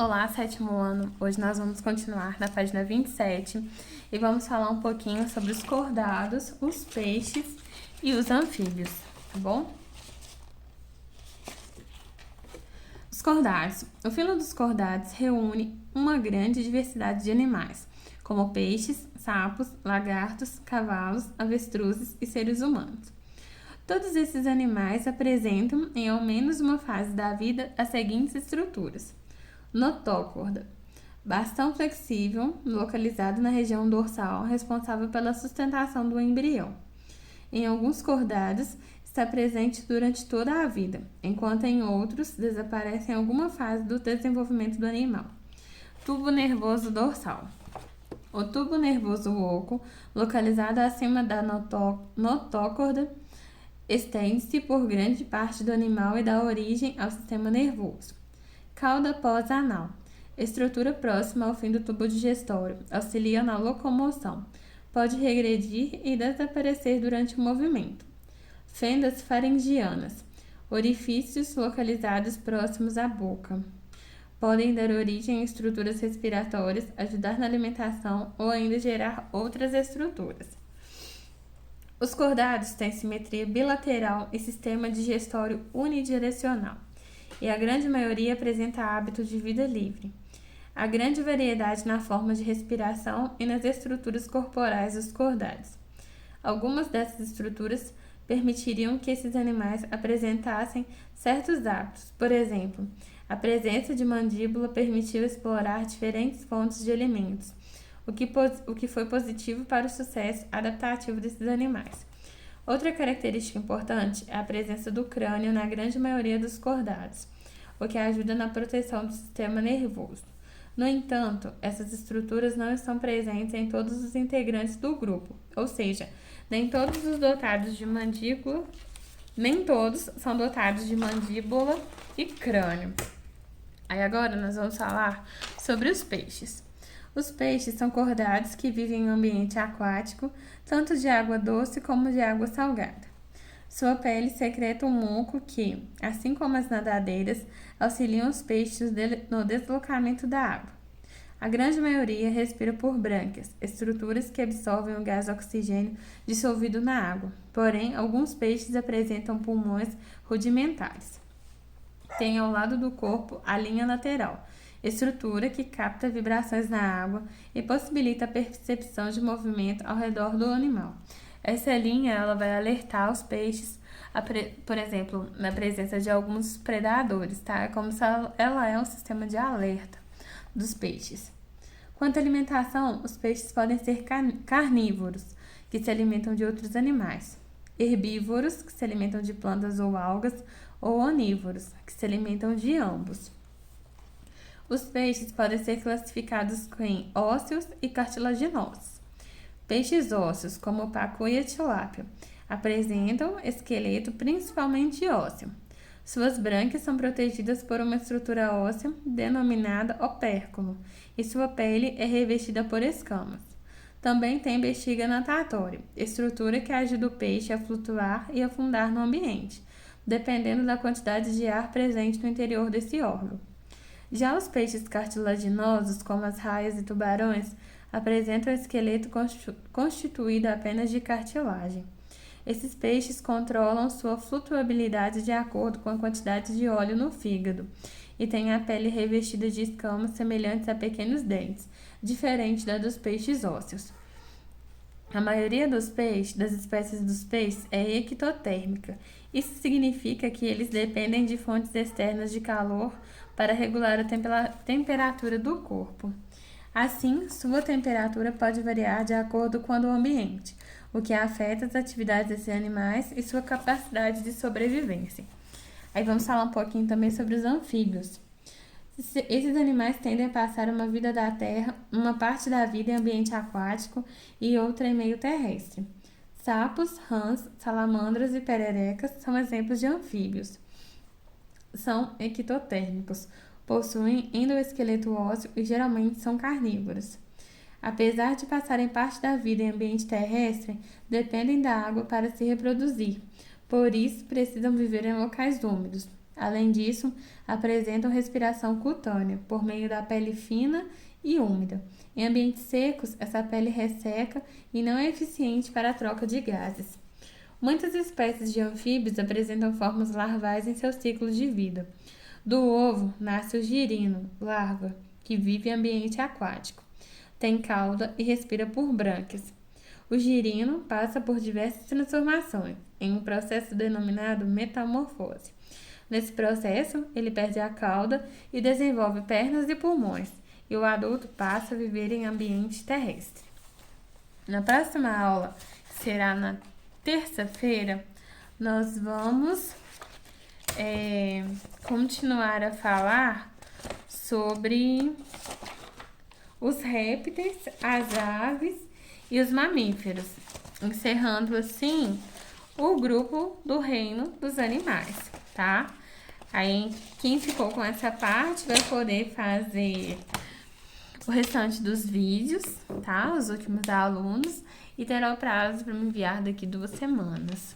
Olá, sétimo ano. Hoje nós vamos continuar na página 27 e vamos falar um pouquinho sobre os cordados, os peixes e os anfíbios, tá bom? Os cordados. O filo dos cordados reúne uma grande diversidade de animais, como peixes, sapos, lagartos, cavalos, avestruzes e seres humanos. Todos esses animais apresentam, em ao menos uma fase da vida, as seguintes estruturas: notócorda, bastão flexível, localizado na região dorsal, responsável pela sustentação do embrião. Em alguns cordados, está presente durante toda a vida, enquanto em outros desaparece em alguma fase do desenvolvimento do animal. Tubo nervoso dorsal. O tubo nervoso oco, localizado acima da notócorda, estende-se por grande parte do animal e dá origem ao sistema nervoso. Cauda pós-anal. Estrutura próxima ao fim do tubo digestório, auxilia na locomoção. Pode regredir e desaparecer durante o movimento. Fendas faringianas. Orifícios localizados próximos à boca. Podem dar origem a estruturas respiratórias, ajudar na alimentação ou ainda gerar outras estruturas. Os cordados têm simetria bilateral e sistema digestório unidirecional, e a grande maioria apresenta hábito de vida livre. Há grande variedade na forma de respiração e nas estruturas corporais dos cordados. Algumas dessas estruturas permitiriam que esses animais apresentassem certos hábitos. Por exemplo, a presença de mandíbula permitiu explorar diferentes fontes de alimentos, o que foi positivo para o sucesso adaptativo desses animais. Outra característica importante é a presença do crânio na grande maioria dos cordados, o que ajuda na proteção do sistema nervoso. No entanto, essas estruturas não estão presentes em todos os integrantes do grupo, ou seja, nem todos são dotados de mandíbula e crânio. Aí agora nós vamos falar sobre os peixes. Os peixes são cordados que vivem em um ambiente aquático, tanto de água doce como de água salgada. Sua pele secreta um muco que, assim como as nadadeiras, auxiliam os peixes no deslocamento da água. A grande maioria respira por brânquias, estruturas que absorvem o gás oxigênio dissolvido na água. Porém, alguns peixes apresentam pulmões rudimentares. Tem ao lado do corpo a linha lateral, estrutura que capta vibrações na água e possibilita a percepção de movimento ao redor do animal. Essa linha ela vai alertar os peixes, por exemplo, na presença de alguns predadores, tá? É como se ela é um sistema de alerta dos peixes. Quanto à alimentação, os peixes podem ser carnívoros, que se alimentam de outros animais, herbívoros, que se alimentam de plantas ou algas, ou onívoros, que se alimentam de ambos. Os peixes podem ser classificados em ósseos e cartilaginosos. Peixes ósseos, como o pacu e a tilápia, apresentam esqueleto principalmente ósseo. Suas brânquias são protegidas por uma estrutura óssea denominada opérculo, e sua pele é revestida por escamas. Também tem bexiga natatória, estrutura que ajuda o peixe a flutuar e afundar no ambiente, dependendo da quantidade de ar presente no interior desse órgão. Já os peixes cartilaginosos, como as raias e tubarões, apresentam um esqueleto constituído apenas de cartilagem. Esses peixes controlam sua flutuabilidade de acordo com a quantidade de óleo no fígado e têm a pele revestida de escamas semelhantes a pequenos dentes, diferente da dos peixes ósseos. A maioria das espécies dos peixes é ectotérmica. Isso significa que eles dependem de fontes externas de calor para regular a temperatura do corpo. Assim, sua temperatura pode variar de acordo com o ambiente, o que afeta as atividades desses animais e sua capacidade de sobrevivência. Aí vamos falar um pouquinho também sobre os anfíbios. Esses animais tendem a passar uma vida da terra, uma parte da vida em ambiente aquático e outra em meio terrestre. Sapos, rãs, salamandras e pererecas são exemplos de anfíbios. São ectotérmicos, possuem endoesqueleto ósseo e geralmente são carnívoros. Apesar de passarem parte da vida em ambiente terrestre, dependem da água para se reproduzir, por isso precisam viver em locais úmidos. Além disso, apresentam respiração cutânea, por meio da pele fina e úmida. Em ambientes secos, essa pele resseca e não é eficiente para a troca de gases. Muitas espécies de anfíbios apresentam formas larvais em seu ciclo de vida. Do ovo nasce o girino, larva, que vive em ambiente aquático. Tem cauda e respira por brânquias. O girino passa por diversas transformações, em um processo denominado metamorfose. Nesse processo, ele perde a cauda e desenvolve pernas e pulmões, e o adulto passa a viver em ambiente terrestre. Na próxima aula, que será na terça-feira, nós vamos continuar a falar sobre os répteis, as aves e os mamíferos, encerrando assim o grupo do reino dos animais, tá? Aí, quem ficou com essa parte vai poder fazer o restante dos vídeos, tá? Os últimos alunos, e terá o prazo para me enviar daqui 2 semanas.